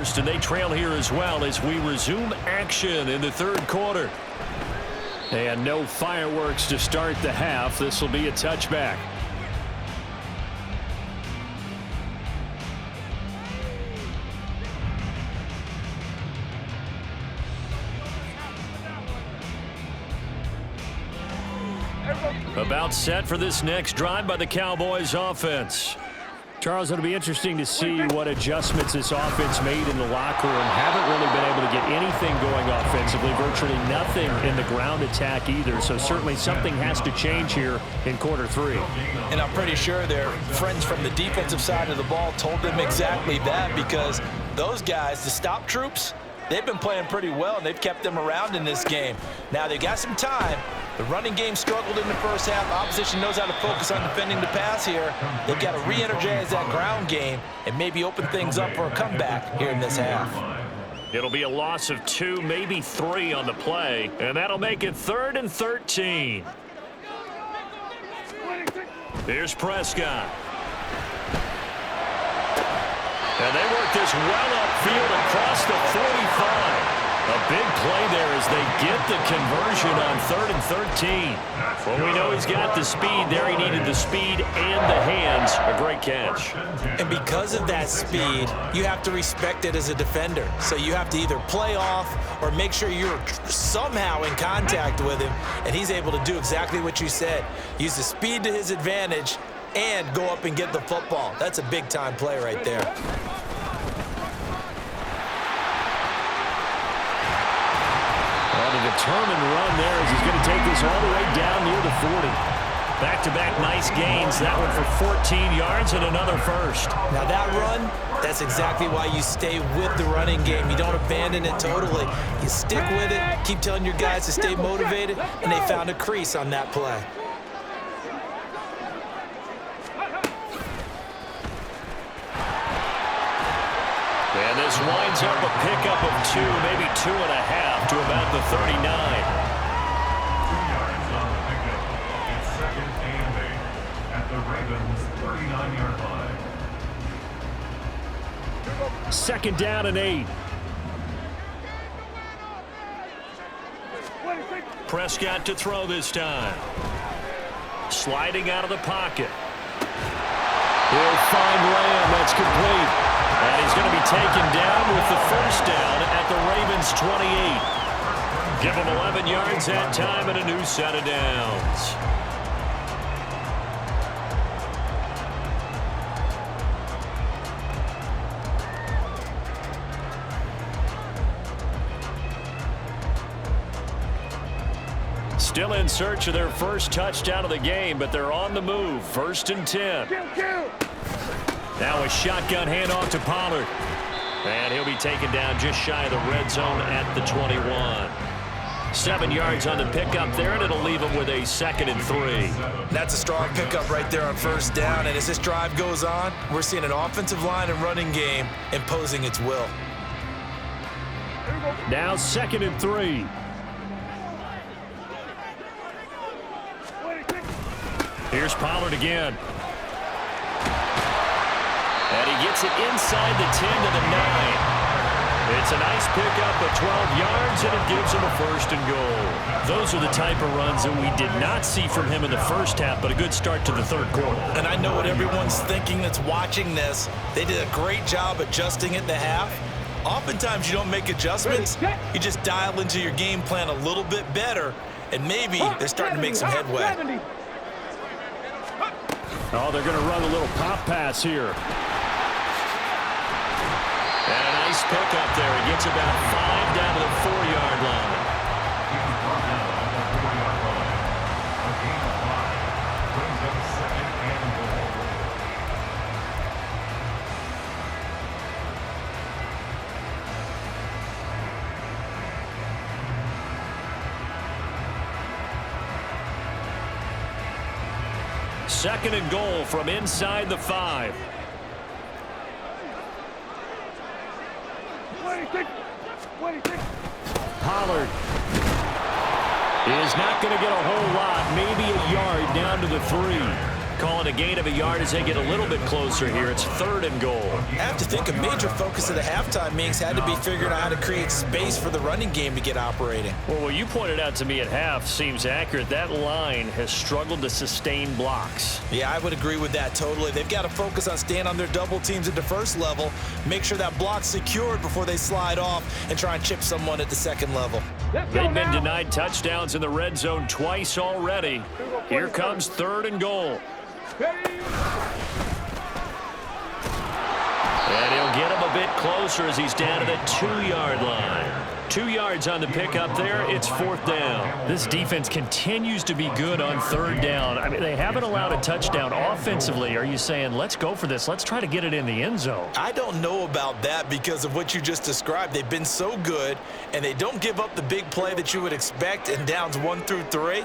And they trail here as well as we resume action in the third quarter. And no fireworks to start the half. This will be a touchback. About set for this next drive by the Cowboys offense. Charles, it'll be interesting to see what adjustments this offense made in the locker room. Haven't really been able to get anything going offensively, virtually nothing in the ground attack either. So certainly something has to change here in quarter three. And I'm pretty sure their friends from the defensive side of the ball told them exactly that, because those guys, the stop troops, they've been playing pretty well, and they've kept them around in this game. Now, they've got some time. The running game struggled in the first half. Opposition knows how to focus on defending the pass here. They've got to re-energize that ground game and maybe open things up for a comeback here in this half. It'll be a loss of 2, maybe 3 on the play, and that'll make it 3rd and 13. Here's Prescott. And they work this well upfield across the 45. A big play there as they get the conversion on 3rd and 13. Well, we know he's got the speed there. He needed the speed and the hands. A great catch. And because of that speed, you have to respect it as a defender. So you have to either play off or make sure you're somehow in contact with him. And he's able to do exactly what you said. Use the speed to his advantage and go up and get the football. That's a big-time play right there. Determined run there as he's going to take this all the way down near the 40. Back-to-back nice gains. That one for 14 yards and another first. Now that run, that's exactly why you stay with the running game. You don't abandon it totally. You stick with it, keep telling your guys to stay motivated, and they found a crease on that play. And this winds up a pickup of 2, maybe 2.5 to about the 39. 2 yards on the pickup. It's 2nd and 8 at the Ravens' 39-yard line. 2nd down and 8. Prescott to throw this time. Sliding out of the pocket. He'll find Lamb. That's complete. And he's going to be taken down with the first down at the Ravens' 28. Give him 11 yards that time and a new set of downs. Still in search of their first touchdown of the game, but they're on the move. 1st and 10. Now a shotgun handoff to Pollard. And he'll be taken down just shy of the red zone at the 21. 7 yards on the pickup there, and it'll leave him with a 2nd and 3. That's a strong pickup right there on 1st down. And as this drive goes on, we're seeing an offensive line and running game imposing its will. Now 2nd and 3. Here's Pollard again. And he gets it inside the 10 to the 9. It's a nice pickup of 12 yards, and it gives him a 1st and goal. Those are the type of runs that we did not see from him in the first half, but a good start to the 3rd quarter. And I know what everyone's thinking that's watching this. They did a great job adjusting at the half. Oftentimes you don't make adjustments. You just dial into your game plan a little bit better, and maybe they're starting to make some headway. Oh, they're going to run a little pop pass here. And a nice pickup there. He gets about 5 down to the 4-yard line. Second and goal from inside the 5. Pollard is not going to get a whole lot, maybe a yard down to the 3. call it a gain of a yard as they get a little bit closer here. It's 3rd and goal. I have to think a major focus of the halftime meetings had to be figuring out how to create space for the running game to get operating. Well, what you pointed out to me at half seems accurate. That line has struggled to sustain blocks. Yeah, I would agree with that totally. They've got to focus on staying on their double teams at the first level, make sure that block's secured before they slide off and try and chip someone at the second level. They've been denied touchdowns in the red zone twice already. Here comes 3rd and goal. And he'll get him a bit closer as he's down to the 2-yard line. 2 yards on the pickup there. It's 4th down. This defense continues to be good on 3rd down. I mean, they haven't allowed a touchdown offensively. Are you saying, let's go for this? Let's try to get it in the end zone. I don't know about that because of what you just described. They've been so good, and they don't give up the big play that you would expect in downs 1 through 3.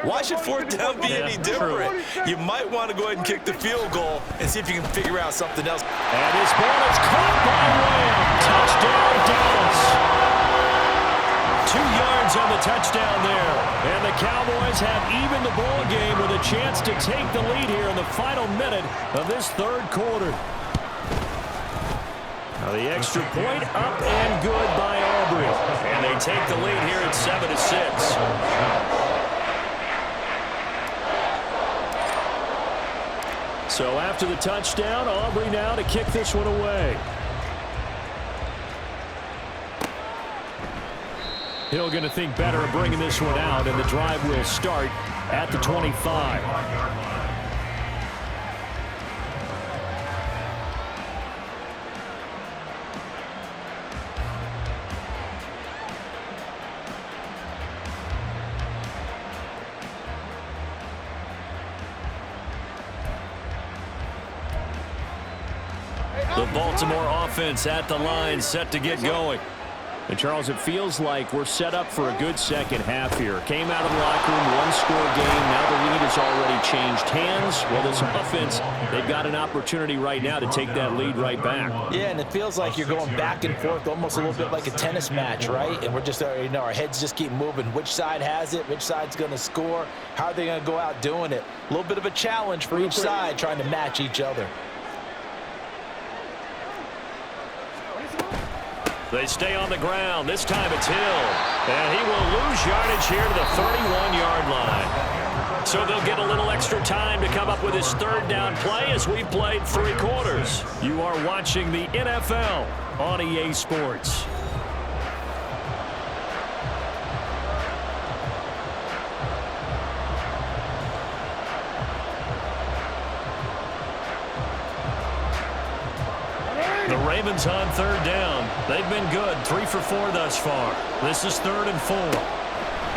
Why should 4th down be any different? True. You might want to go ahead and kick the field goal and see if you can figure out something else. And his ball is caught by Lamb. Touchdown, Dallas. 2 yards on the touchdown there. And the Cowboys have evened the ball game with a chance to take the lead here in the final minute of this 3rd quarter. Now the extra point up and good by Aubrey. And they take the lead here at 7-6. So after the touchdown, Aubrey now to kick this one away. Hill going to think better of bringing this one out, and the drive will start at the 25. The Baltimore offense at the line, set to get going. And, Charles, it feels like we're set up for a good second half here. Came out of the locker room, one-score game. Now the lead has already changed hands. Well, this offense, they've got an opportunity right now to take that lead right back. Yeah, and it feels like you're going back and forth, almost a little bit like a tennis match, right? And we're just, our heads just keep moving. Which side has it? Which side's going to score? How are they going to go out doing it? A little bit of a challenge for each side, trying to match each other. They stay on the ground. This time it's Hill. And he will lose yardage here to the 31-yard line. So they'll get a little extra time to come up with his 3rd down play as we played 3 quarters. You are watching the NFL on EA Sports. The Ravens on 3rd down. They've been good, 3 for 4 thus far. This is 3rd and 4.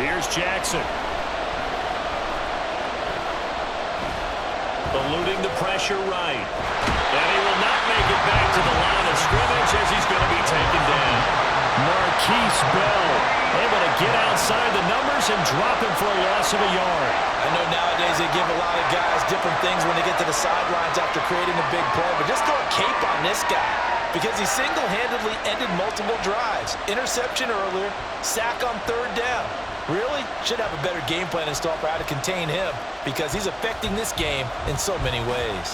Here's Jackson. Eluding the pressure right. And he will not make it back to the line of scrimmage as he's going to be taken down. Marquise Bell able to get outside the numbers and drop him for a loss of a yard. I know nowadays they give a lot of guys different things when they get to the sidelines after creating a big play, but just throw a cape on this guy because he single-handedly ended multiple drives. Interception earlier, sack on 3rd down. Really should have a better game plan installed for how to contain him because he's affecting this game in so many ways.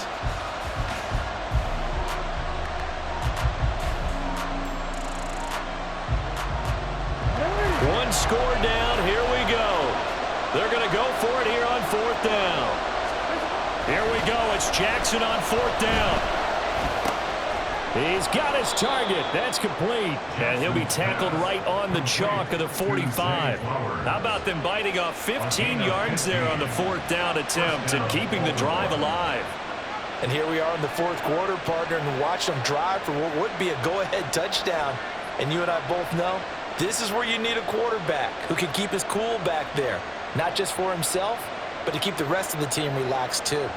One score down. Here we go. They're going to go for it here on 4th down. Here we go. It's Jackson on 4th down. He's got his target. That's complete. And he'll be tackled right on the chalk of the 45. How about them biting off 15 yards there on the 4th down attempt and keeping the drive alive? And here we are in the 4th quarter, partner, and watch them drive for what would be a go-ahead touchdown. And you and I both know this is where you need a quarterback who can keep his cool back there, not just for himself, but to keep the rest of the team relaxed too.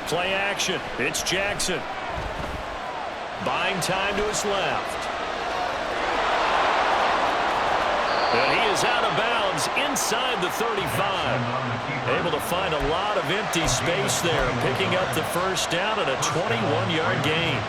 Play action. It's Jackson. Buying time to his left. And he is out of bounds inside the 35. Able to find a lot of empty space there, picking up the 1st down at a 21-yard gain.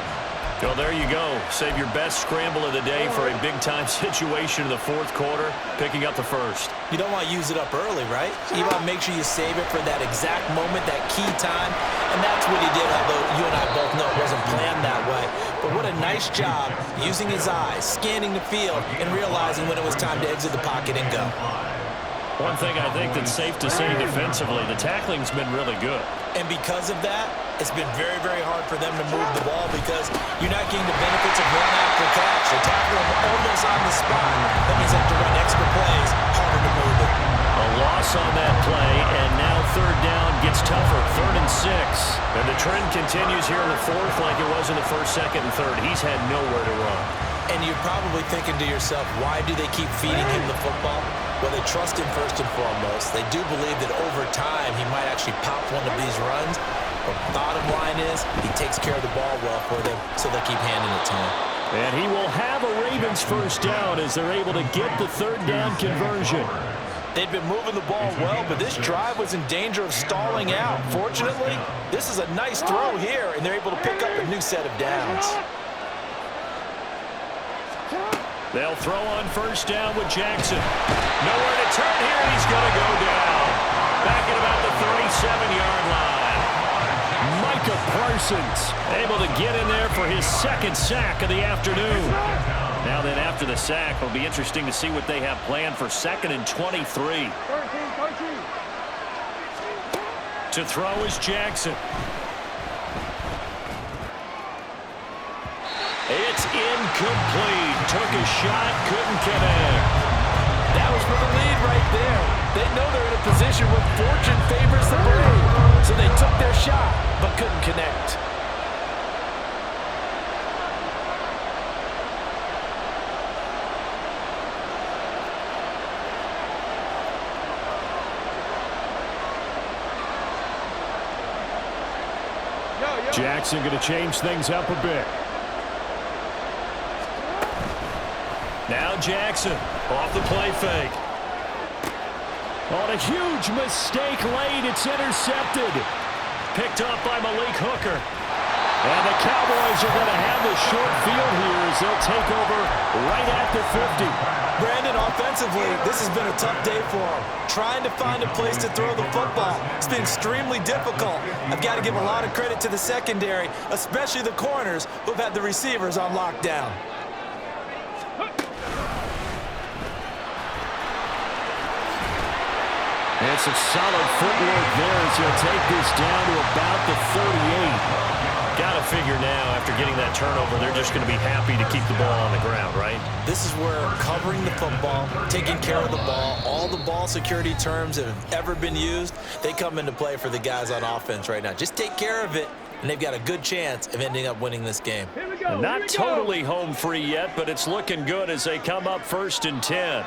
Well, there you go. Save your best scramble of the day for a big-time situation in the fourth quarter, picking up the first. You don't want to use it up early, right? You want to make sure you save it for that exact moment, that key time, and that's what he did, although you and I both know it wasn't planned that way. But what a nice job using his eyes, scanning the field, and realizing when it was time to exit the pocket and go. One thing I think that's safe to say defensively, the tackling's been really good. And because of that, it's been very, very hard for them to move the ball because you're not getting the benefits of run after catch. They tackle them almost on the spot. That means they have to run extra plays, harder to move it. A loss on that play, and now third down gets tougher, 3rd and 6. And the trend continues here in the fourth like it was in the first, second, and third. He's had nowhere to run. And you're probably thinking to yourself, why do they keep feeding him the football? Well, they trust him first and foremost. They do believe that over time he might actually pop one of these runs. But bottom line is he takes care of the ball well for them, so they keep handing it to him. And he will have a Ravens first down as they're able to get the third down conversion. They'd been moving the ball well, but this drive was in danger of stalling out. Fortunately, this is a nice throw here, and they're able to pick up a new set of downs. They'll throw on first down with Jackson. Nowhere to turn here. He's going to go down. Back at about the 37-yard line. Micah Parsons able to get in there for his second sack of the afternoon. Now then, after the sack, it'll be interesting to see what they have planned for 2nd and 23. To throw is Jackson. It's incomplete. Took a shot, couldn't connect. That was for the lead right there. They know they're in a position where fortune favors the brave. So they took their shot, but couldn't connect. Jackson going to change things up a bit. Now Jackson off the play fake. On a huge mistake late, it's intercepted. Picked up by Malik Hooker. And the Cowboys are going to have the short field here as they'll take over right at the 50. Brandon, offensively, this has been a tough day for him. Trying to find a place to throw the football. It's been extremely difficult. I've got to give a lot of credit to the secondary, especially the corners who've had the receivers on lockdown. And some solid footwork there as he'll take this down to about the 38. Got to figure now, after getting that turnover, they're just going to be happy to keep the ball on the ground, right? This is where covering the football, taking care of the ball, all the ball security terms that have ever been used, they come into play for the guys on offense right now. Just take care of it, and they've got a good chance of ending up winning this game. Not totally home free yet, but it's looking good as they come up 1st and 10.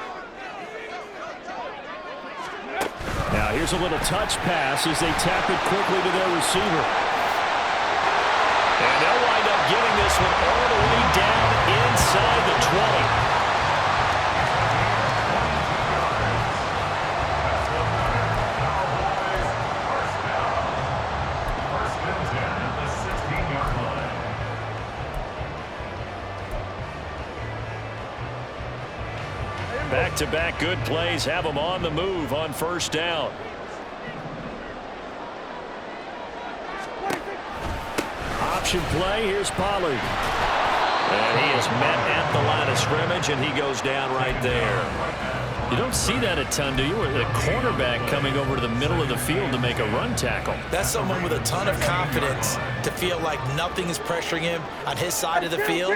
Now here's a little touch pass as they tap it quickly to their receiver. And they'll wind up getting this one all the way down inside the 20. Back-to-back good plays have them on the move on first down. Option play, here's Pollard. And he is met at the line of scrimmage, and he goes down right there. You don't see that a ton, do you? With a cornerback coming over to the middle of the field to make a run tackle. That's someone with a ton of confidence to feel like nothing is pressuring him on his side of the field.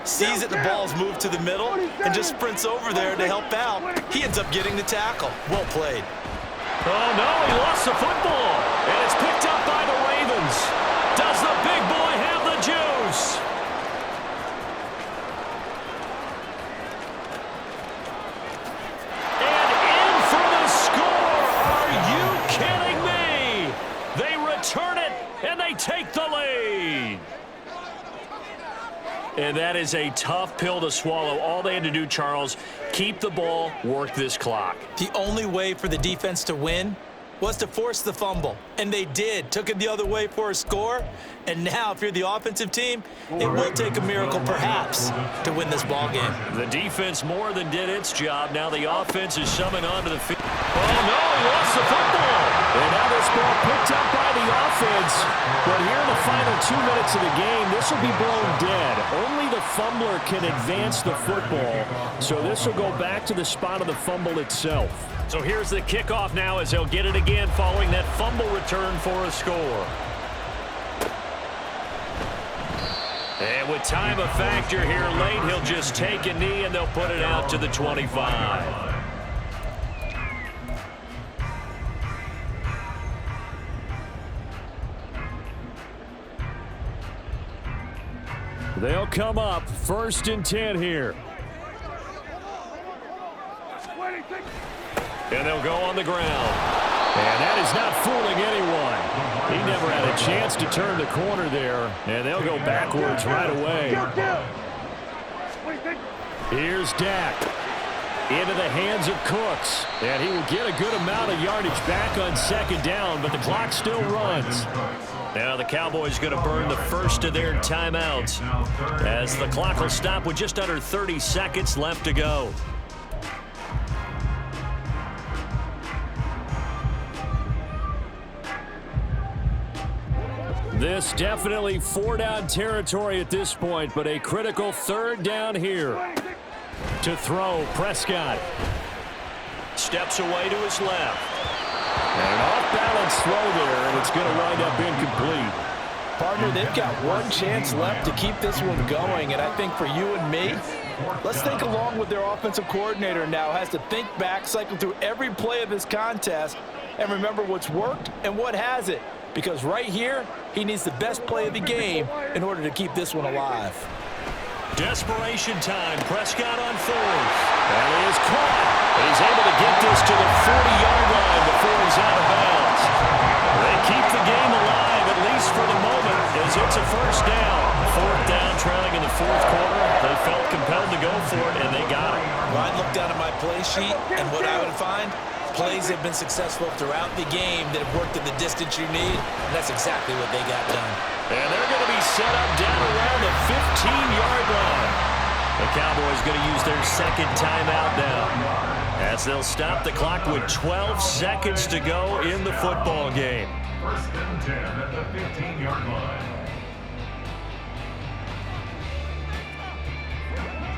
Sees that the ball's moved to the middle and just sprints over there to help out. He ends up getting the tackle. Well played. Oh, no, he lost the football. And it's picked up by the Ravens. Does the big boy have the juice? And in for the score. Are you kidding me? They return it, and they take the lead. And that is a tough pill to swallow. All they had to do, Charles, keep the ball, work this clock. The only way for the defense to win was to force the fumble, and they did. Took it the other way for a score, and now if you're the offensive team, it will take a miracle perhaps to win this ball game. The defense more than did its job. Now the offense is shoving onto the field. Oh, no, he lost the football. And now this ball picked up by the offense. But here in the final 2 minutes of the game, this will be blown dead. Only the fumbler can advance the football. So this will go back to the spot of the fumble itself. So here's the kickoff now as he'll get it again following that fumble return for a score. And with time a factor here late, he'll just take a knee and they'll put it out to the 25. They'll come up 1st and 10 here. And they'll go on the ground. And that is not fooling anyone. He never had a chance to turn the corner there. And they'll go backwards right away. Here's Dak. Into the hands of Cooks. And he will get a good amount of yardage back on 2nd down, but the clock still runs. Now the Cowboys going to burn the first of their timeouts as the clock will stop with just under 30 seconds left to go. This definitely 4-down territory at this point, but a critical 3rd down here. To throw, Prescott. Steps away to his left. And off-balance throw there, and it's going to wind up incomplete. Partner, they've got one chance left to keep this one going, and I think for you and me, let's think along with their offensive coordinator now. Has to think back, cycle through every play of this contest, and remember what's worked and what hasn't. Because right here, he needs the best play of the game in order to keep this one alive. Desperation time. Prescott on 4th. That is caught. He's able to get this to the 40-yard line before he's out of bounds. They keep the game alive, at least for the moment, as it's a 1st down. 4th down, trailing in the 4th quarter. They felt compelled to go for it, and they got it. Well, I'd look down at my play sheet, and what I would find, plays have been successful throughout the game that have worked at the distance you need, and that's exactly what they got done. And they're going to be set up down around the 15-yard line. The Cowboys going to use their 2nd timeout now, as they'll stop the clock with 12 seconds to go in the football game. 1st and 10 at the 15-yard line.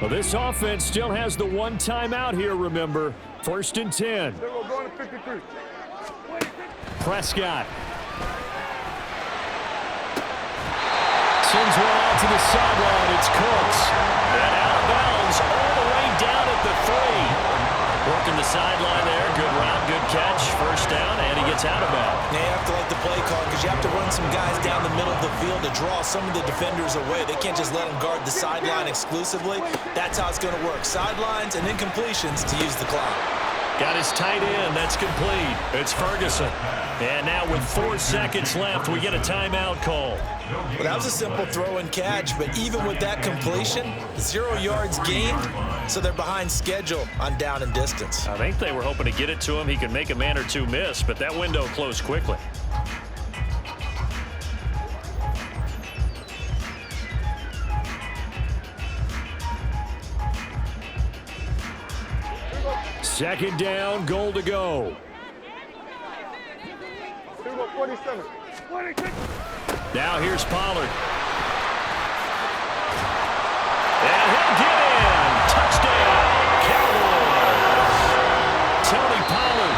Well, this offense still has the 1 timeout here, remember. 1st and 10. Prescott. Sends one out to the sideline. It's Cooks. And out of bounds all the way down at the 3. Working the sideline there. Good route, good catch. 1st down, and he gets out of bounds. Now you have to like the play call because you have to run some guys down the middle of the field to draw some of the defenders away. They can't just let them guard the sideline exclusively. That's how it's going to work. Sidelines and incompletions to use the clock. Got his tight end. That's complete. It's Ferguson. And now with 4 seconds left, we get a timeout call. Well, that was a simple throw and catch, but even with that completion, 0 yards gained, so they're behind schedule on down and distance. I think they were hoping to get it to him. He could make a man or two miss, but that window closed quickly. Second down, goal to go. 47. Now here's Pollard. And he'll get in. Touchdown, Cowboys. Tony Pollard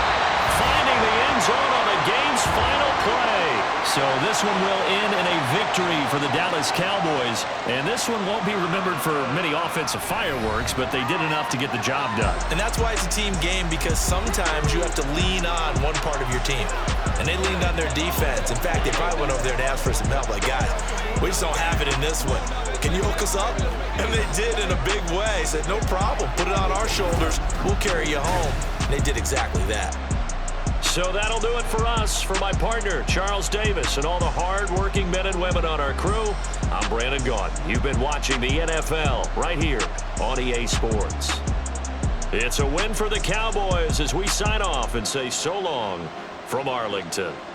finding the end zone on the game's final play. So this one will end in a victory for the Dallas Cowboys. And this one won't be remembered for many offensive fireworks, but they did enough to get the job done. And that's why it's a team game, because sometimes you have to lean on one part of your team. And they leaned on their defense. In fact, they probably went over there and asked for some help. Like, guys, we just don't have it in this one. Can you hook us up? And they did in a big way. Said, no problem. Put it on our shoulders. We'll carry you home. And they did exactly that. So that'll do it for us. For my partner, Charles Davis, and all the hard-working men and women on our crew, I'm Brandon Gaudin. You've been watching the NFL right here on EA Sports. It's a win for the Cowboys as we sign off and say so long from Arlington.